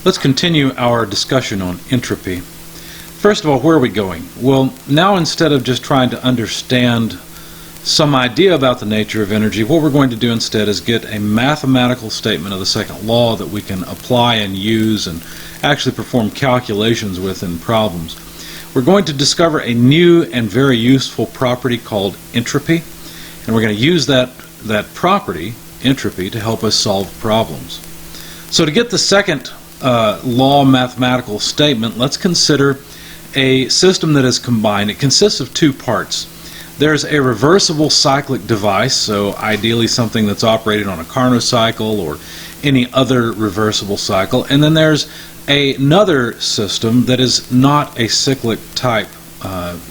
Let's continue our discussion on entropy. First of all, where are we going? Well, now instead of just trying to understand some idea about the nature of energy, what we're going to do instead is get a mathematical statement of the second law that we can apply and use and actually perform calculations with in problems. We're going to discover a new and very useful property called entropy, and we're going to use that property, entropy, to help us solve problems. So to get the second law mathematical statement, let's consider a system that is combined. It consists of two parts. There's a reversible cyclic device, so ideally something that's operated on a Carnot cycle or any other reversible cycle, and then there's another system that is not a cyclic type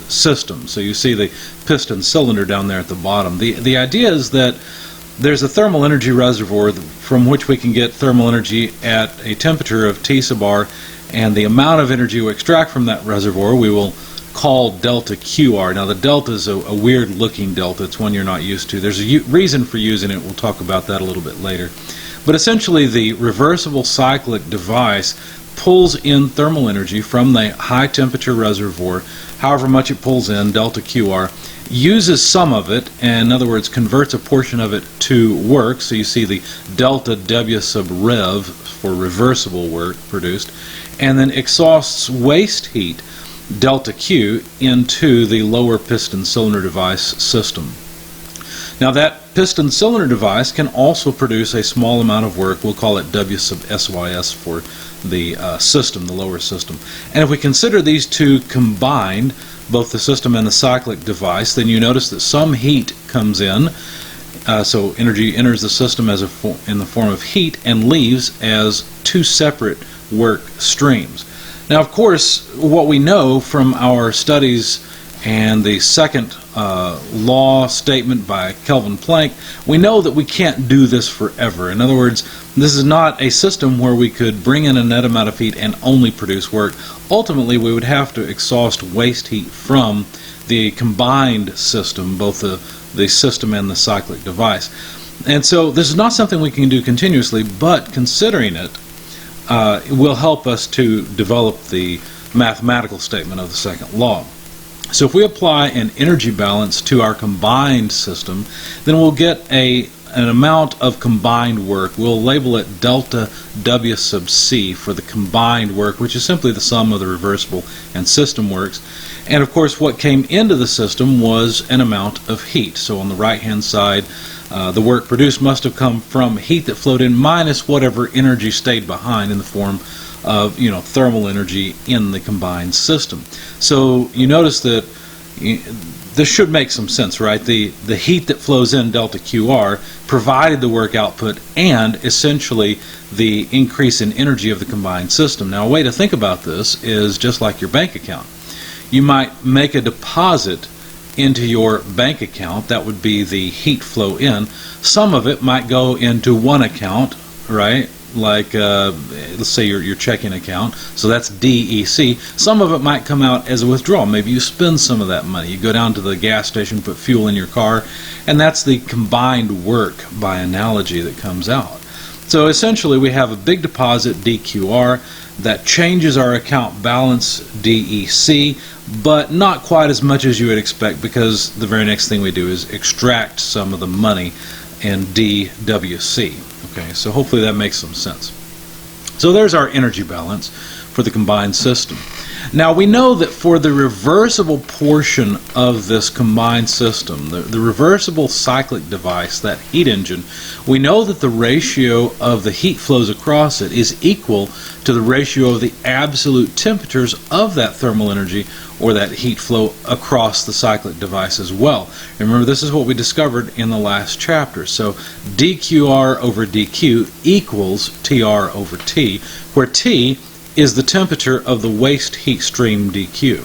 system. So you see the piston cylinder down there at the bottom. The idea is that there's a thermal energy reservoir from which we can get thermal energy at a temperature of T sub r, and the amount of energy we extract from that reservoir we will call delta QR. Now the delta is a weird looking delta. It's one you're not used to. There's a reason for using it. We'll talk about that a little bit later. But essentially the reversible cyclic device pulls in thermal energy from the high temperature reservoir, however much it pulls in, delta QR, uses some of it, and in other words converts a portion of it to work, so you see the delta W sub rev for reversible work produced, and then exhausts waste heat, delta Q, into the lower piston cylinder device system. Now that piston cylinder device can also produce a small amount of work. We'll call it W sub SYS for the system, the lower system. And if we consider these two combined, both the system and the cyclic device, then you notice that some heat comes in. So energy enters the system as in the form of heat and leaves as two separate work streams. Now, of course, what we know from our studies and the second law statement by Kelvin Planck, we know that we can't do this forever. In other words, this is not a system where we could bring in a net amount of heat and only produce work. Ultimately, we would have to exhaust waste heat from the combined system, both the system and the cyclic device. And so this is not something we can do continuously, but considering it will help us to develop the mathematical statement of the second law. So if we apply an energy balance to our combined system, then we'll get an amount of combined work. We'll label it delta W sub C for the combined work, which is simply the sum of the reversible and system works. And of course what came into the system was an amount of heat. So on the right hand side, the work produced must have come from heat that flowed in minus whatever energy stayed behind in the form of thermal energy in the combined system. So you notice that this should make some sense, right? The heat that flows in, delta QR, provided the work output and essentially the increase in energy of the combined system. Now a way to think about this is just like your bank account. You might make a deposit into your bank account. That would be the heat flow in. Some of it might go into one account, right? Like let's say your checking account, so that's DEC. Some of it might come out as a withdrawal. Maybe you spend some of that money. You go down to the gas station, put fuel in your car, and that's the combined work by analogy that comes out. So essentially we have a big deposit, DQR, that changes our account balance, DEC, but not quite as much as you would expect, because the very next thing we do is extract some of the money in DWC. Okay, so hopefully that makes some sense. So there's our energy balance for the combined system. Now we know that for the reversible portion of this combined system, the reversible cyclic device, that heat engine, we know that the ratio of the heat flows across it is equal to the ratio of the absolute temperatures of that thermal energy or that heat flow across the cyclic device as well. Remember, this is what we discovered in the last chapter. So dQr over dQ equals TR over T, where T is the temperature of the waste heat stream dQ.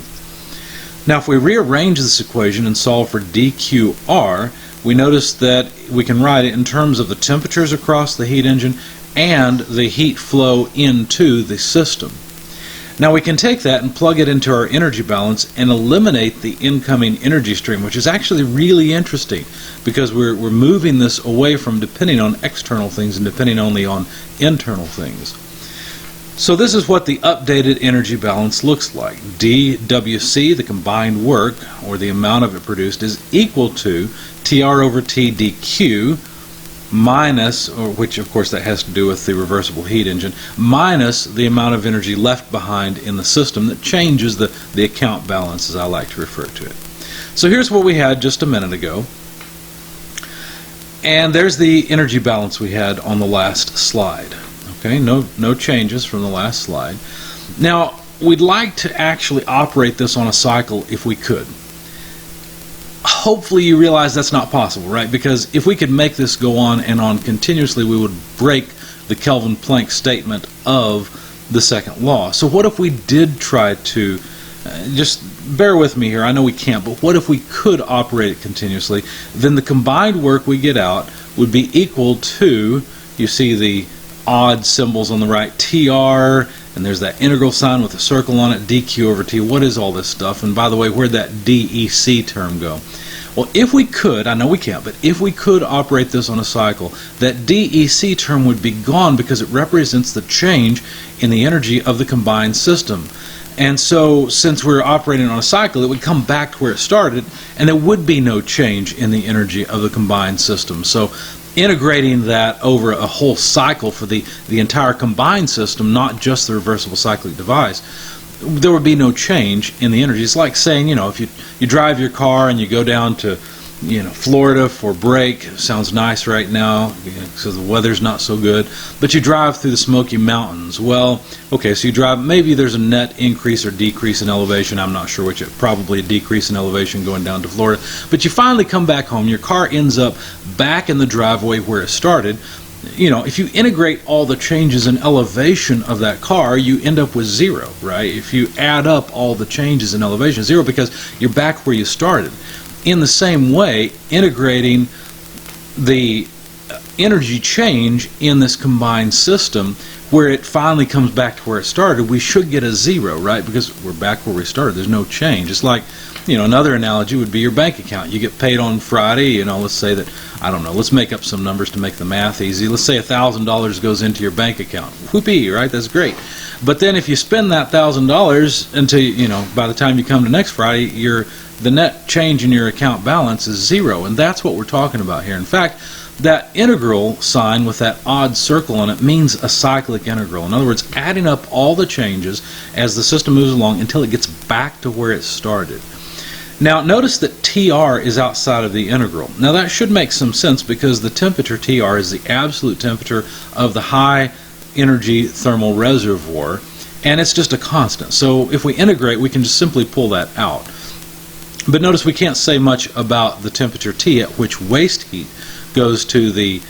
Now if we rearrange this equation and solve for dQr, we notice that we can write it in terms of the temperatures across the heat engine and the heat flow into the system. Now we can take that and plug it into our energy balance and eliminate the incoming energy stream, which is actually really interesting because we're moving this away from depending on external things and depending only on internal things. So this is what the updated energy balance looks like. dWc, the combined work, or the amount of it produced, is equal to TR over T dQ minus, or which of course that has to do with the reversible heat engine, minus the amount of energy left behind in the system that changes the account balance, as I like to refer to it. So here's what we had just a minute ago. And there's the energy balance we had on the last slide. Okay, no changes from the last slide. Now, we'd like to actually operate this on a cycle if we could. Hopefully you realize that's not possible, right? Because if we could make this go on and on continuously, we would break the Kelvin-Planck statement of the second law. So what if we did try to, just bear with me here, I know we can't, but what if we could operate it continuously? Then the combined work we get out would be equal to, you see the odd symbols on the right, TR, and there's that integral sign with a circle on it, dq over t. What is all this stuff? And by the way, where'd that DEC term go? Well, if we could, I know we can't, but if we could operate this on a cycle, that DEC term would be gone because it represents the change in the energy of the combined system. And so, since we're operating on a cycle, it would come back to where it started, and there would be no change in the energy of the combined system. So, integrating that over a whole cycle for the entire combined system, not just the reversible cyclic device, there would be no change in the energy. It's like saying, you know, if you drive your car and you go down to, you know, Florida for break. Sounds nice right now because the weather's not so good, but you drive through the Smoky Mountains. Well, okay, so you drive, maybe there's a net increase or decrease in elevation, I'm not sure which, probably a decrease in elevation going down to Florida, but you finally come back home, your car ends up back in the driveway where it started. You know, if you integrate all the changes in elevation of that car, you end up with zero, right? If you add up all the changes in elevation, zero, because you're back where you started. In the same way, integrating the energy change in this combined system, where it finally comes back to where it started, we should get a zero, right? Because we're back where we started. There's no change. It's like, you know, another analogy would be your bank account. You get paid on Friday, you know, let's say that, I don't know, let's make up some numbers to make the math easy. Let's say $1,000 goes into your bank account. Whoopee, right? That's great. But then if you spend that $1,000 until, you know, by the time you come to next Friday, the net change in your account balance is zero, and that's what we're talking about here. In fact, that integral sign with that odd circle on it means a cyclic integral. In other words, adding up all the changes as the system moves along until it gets back to where it started. Now notice that TR is outside of the integral. Now that should make some sense because the temperature TR is the absolute temperature of the high energy thermal reservoir, and it's just a constant. So if we integrate, we can just simply pull that out. But notice we can't say much about the temperature T at which waste heat goes to the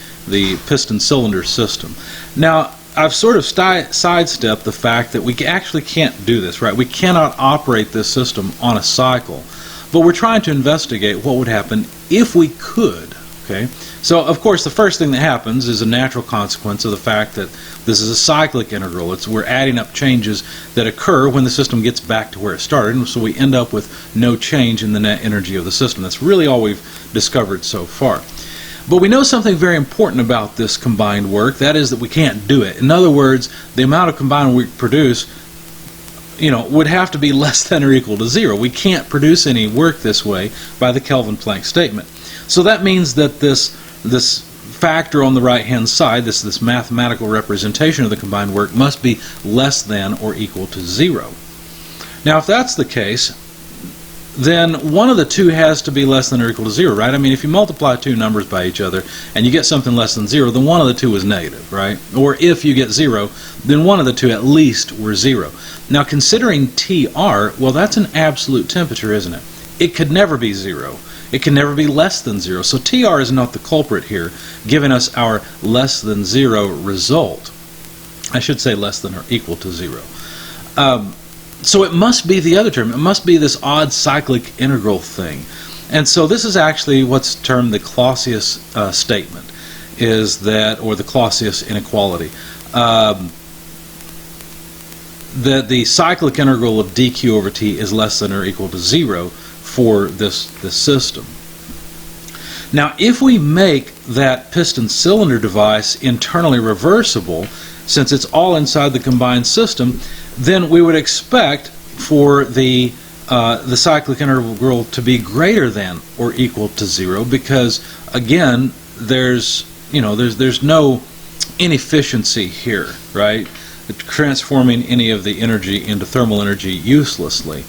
piston cylinder system. Now, I've sort of sidestepped the fact that we actually can't do this, right? We cannot operate this system on a cycle. But we're trying to investigate what would happen if we could. Okay? So, of course, the first thing that happens is a natural consequence of the fact that this is a cyclic integral. We're adding up changes that occur when the system gets back to where it started, and so we end up with no change in the net energy of the system. That's really all we've discovered so far. But we know something very important about this combined work. That is that we can't do it. In other words, the amount of combined work produced, you know, would have to be less than or equal to zero. We can't produce any work this way by the Kelvin-Planck statement. So that means that this factor on the right-hand side, this mathematical representation of the combined work, must be less than or equal to zero. Now, if that's the case, then one of the two has to be less than or equal to zero, right? I mean, if you multiply two numbers by each other and you get something less than zero, then one of the two is negative, right? Or if you get zero, then one of the two at least were zero. Now, considering TR, well, that's an absolute temperature, isn't it? It could never be zero. It can never be less than zero. So TR is not the culprit here, giving us our less than zero result. I should say less than or equal to zero. So it must be the other term. It must be this odd cyclic integral thing. And so this is actually what's termed the Clausius statement, is that, or the Clausius inequality, that the cyclic integral of dq over t is less than or equal to zero for this system. Now, if we make that piston cylinder device internally reversible, since it's all inside the combined system, then we would expect for the cyclic integral to be greater than or equal to 0, because again there's no inefficiency here, right? Transforming any of the energy into thermal energy uselessly.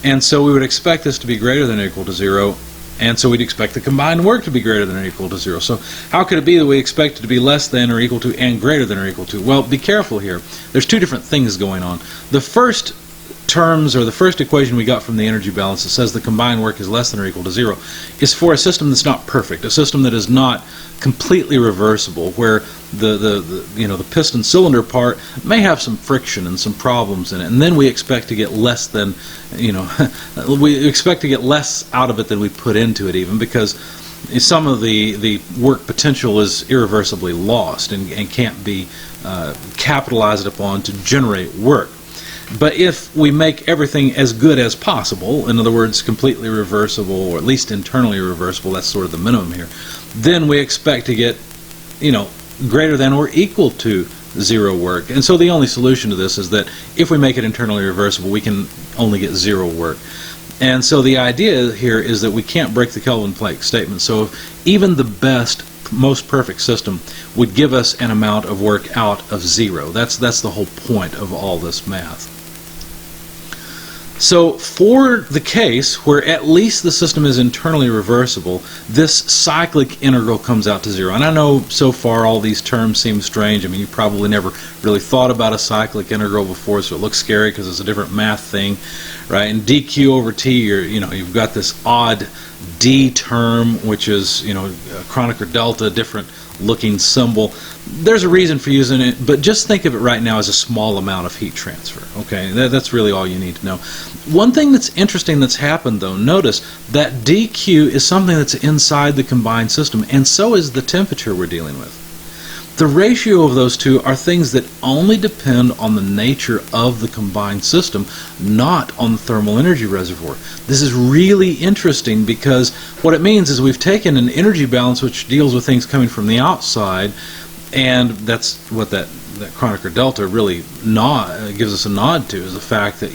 And so we would expect this to be greater than or equal to 0, and so we'd expect the combined work to be greater than or equal to 0. So how could it be that we expect it to be less than or equal to and greater than or equal to? Well, be careful here. There's two different things going on. The first terms, or the first equation we got from the energy balance that says the combined work is less than or equal to 0 is for a system that's not perfect, a system that is not completely reversible, where the piston cylinder part may have some friction and some problems in it, and then we expect to get less than, we expect to get less out of it than we put into it, even because some of the work potential is irreversibly lost and can't be capitalized upon to generate work. But if we make everything as good as possible, in other words, completely reversible, or at least internally reversible, that's sort of the minimum here, then we expect to get, greater than or equal to 0 work. And so the only solution to this is that if we make it internally reversible, we can only get 0 work. And so the idea here is that we can't break the Kelvin-Planck statement. So if even the best, most perfect system would give us an amount of work out of 0. That's the whole point of all this math. So for the case where at least the system is internally reversible, this cyclic integral comes out to 0. And I know so far all these terms seem strange. I mean, you probably never really thought about a cyclic integral before, so it looks scary because it's a different math thing, right? And dq over t, you've got this odd d term, which is a Kronecker delta, different looking symbol. There's a reason for using it, but just think of it right now as a small amount of heat transfer. Okay, that's really all you need to know. One thing that's interesting that's happened, though, notice that dq is something that's inside the combined system, and so is the temperature we're dealing with. The ratio of those two are things that only depend on the nature of the combined system, not on the thermal energy reservoir. This is really interesting because what it means is we've taken an energy balance which deals with things coming from the outside, and that's what that Kronecker delta really gives us a nod to, is the fact that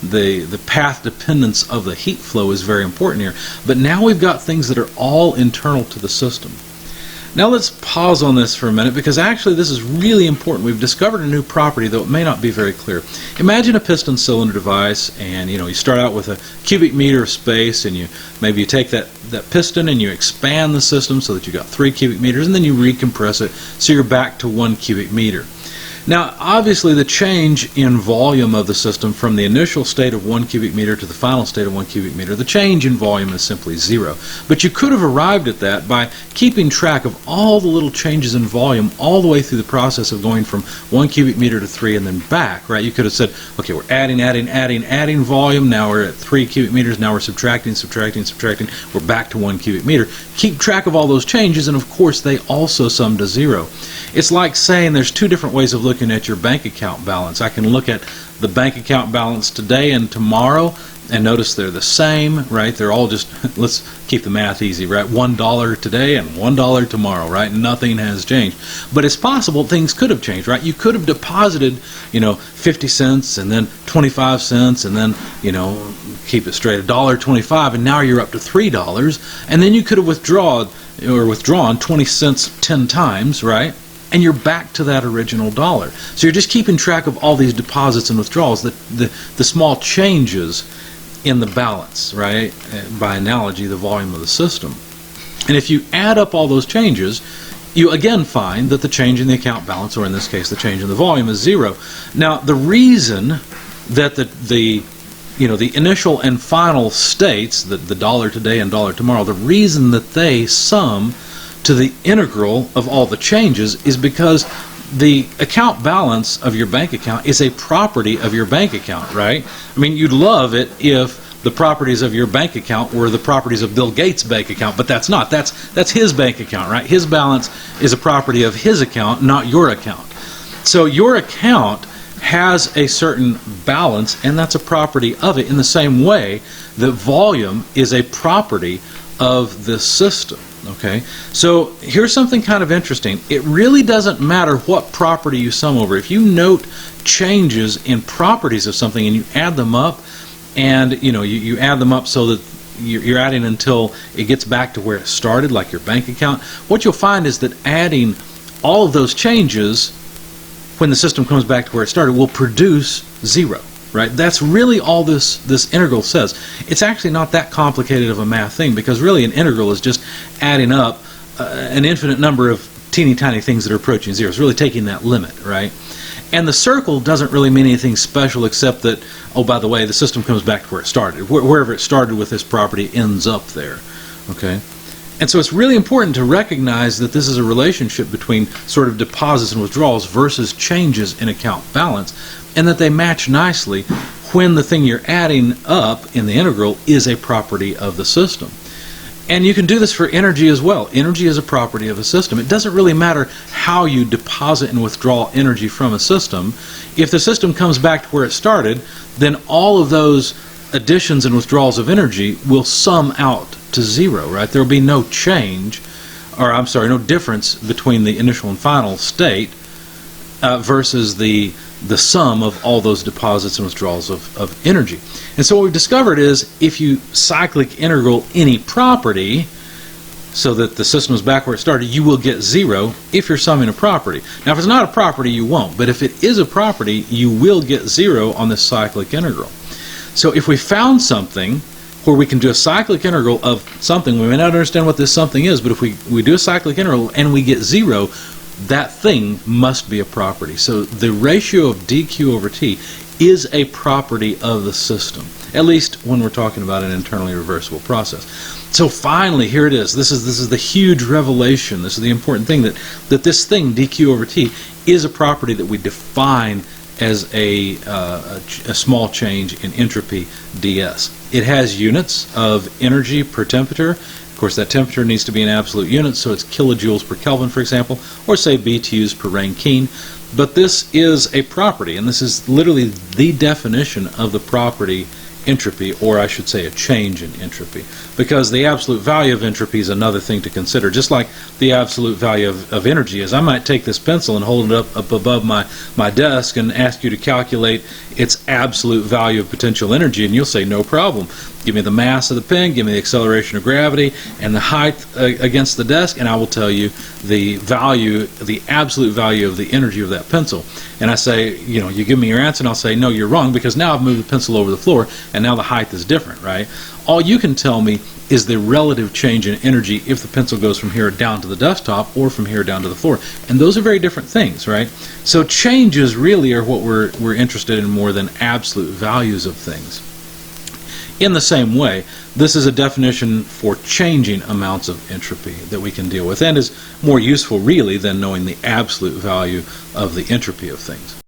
the path dependence of the heat flow is very important here. But now we've got things that are all internal to the system. Now let's pause on this for a minute, because actually this is really important. We've discovered a new property, though it may not be very clear. Imagine a piston cylinder device, and you start out with a cubic meter of space, and maybe you take that piston and you expand the system so that you got 3 cubic meters, and then you recompress it so you're back to 1 cubic meter. Now, obviously, the change in volume of the system from the initial state of 1 cubic meter to the final state of 1 cubic meter, the change in volume is simply 0. But you could have arrived at that by keeping track of all the little changes in volume all the way through the process of going from 1 cubic meter to 3 and then back, right? You could have said, okay, we're adding volume, now we're at 3 cubic meters, now we're subtracting, we're back to 1 cubic meter. Keep track of all those changes, and of course they also sum to 0. It's like saying there's two different ways of looking at your bank account balance. I can look at the bank account balance today and tomorrow and notice they're the same, right? They're all just, let's keep the math easy, right? $1 today and $1 tomorrow, right? Nothing has changed. But it's possible things could have changed, right? You could have deposited, 50 cents and then 25 cents and then, keep it straight, $1.25, and now you're up to $3, and then you could have withdrawn 20 cents 10 times, right? And you're back to that original dollar. So you're just keeping track of all these deposits and withdrawals, the small changes in the balance, right? By analogy, the volume of the system. And if you add up all those changes, you again find that the change in the account balance, or in this case the change in the volume, is 0. Now the reason that the initial and final states, the dollar today and dollar tomorrow, the reason that they sum to the integral of all the changes is because the account balance of your bank account is a property of your bank account, right? I mean, you'd love it if the properties of your bank account were the properties of Bill Gates' bank account, but that's not. That's his bank account, right? His balance is a property of his account, not your account. So your account has a certain balance, and that's a property of it, in the same way that volume is a property of the system. Okay, so here's something kind of interesting. It really doesn't matter what property you sum over. If you note changes in properties of something and you add them up, and you add them up so that you're adding until it gets back to where it started, like your bank account, what you'll find is that adding all of those changes when the system comes back to where it started will produce 0. Right? That's really all this integral says. It's actually not that complicated of a math thing, because really an integral is just adding up an infinite number of teeny tiny things that are approaching 0. It's really taking that limit, right? And the circle doesn't really mean anything special, except that, oh, by the way, the system comes back to where it started. Wherever it started with this property ends up there. Okay? And so it's really important to recognize that this is a relationship between sort of deposits and withdrawals versus changes in account balance, and that they match nicely when the thing you're adding up in the integral is a property of the system. And you can do this for energy as well. Energy is a property of a system. It doesn't really matter how you deposit and withdraw energy from a system. If the system comes back to where it started, then all of those additions and withdrawals of energy will sum out to 0, right? There will be no change, or I'm sorry, no difference between the initial and final state versus the sum of all those deposits and withdrawals of energy. And so what we've discovered is if you cyclic integral any property so that the system is back where it started, you will get 0 if you're summing a property. Now if it's not a property, you won't, but if it is a property, you will get 0 on this cyclic integral. So if we found something where we can do a cyclic integral of something, we may not understand what this something is, but if we do a cyclic integral and we get 0, that thing must be a property. So the ratio of dq over t is a property of the system, at least when we're talking about an internally reversible process. So finally, here it is. This is the huge revelation. This is the important thing, that this thing, dq over t, is a property that we define as a small change in entropy ds. It has units of energy per temperature. Of course, that temperature needs to be an absolute unit, so it's kilojoules per Kelvin, for example, or say BTUs per Rankine. But this is a property, and this is literally the definition of the property entropy, or I should say a change in entropy, because the absolute value of entropy is another thing to consider, just like the absolute value of energy is. I might take this pencil and hold it up above my desk and ask you to calculate its absolute value of potential energy, and you'll say no problem. Give me the mass of the pen, give me the acceleration of gravity and the height against the desk, and I will tell you the value, the absolute value of the energy of that pencil. And I say, you give me your answer, and I'll say, no, you're wrong, because now I've moved the pencil over the floor, and now the height is different, right? All you can tell me is the relative change in energy if the pencil goes from here down to the desktop or from here down to the floor. And those are very different things, right? So changes really are what we're interested in more than absolute values of things. In the same way, this is a definition for changing amounts of entropy that we can deal with, and is more useful really than knowing the absolute value of the entropy of things.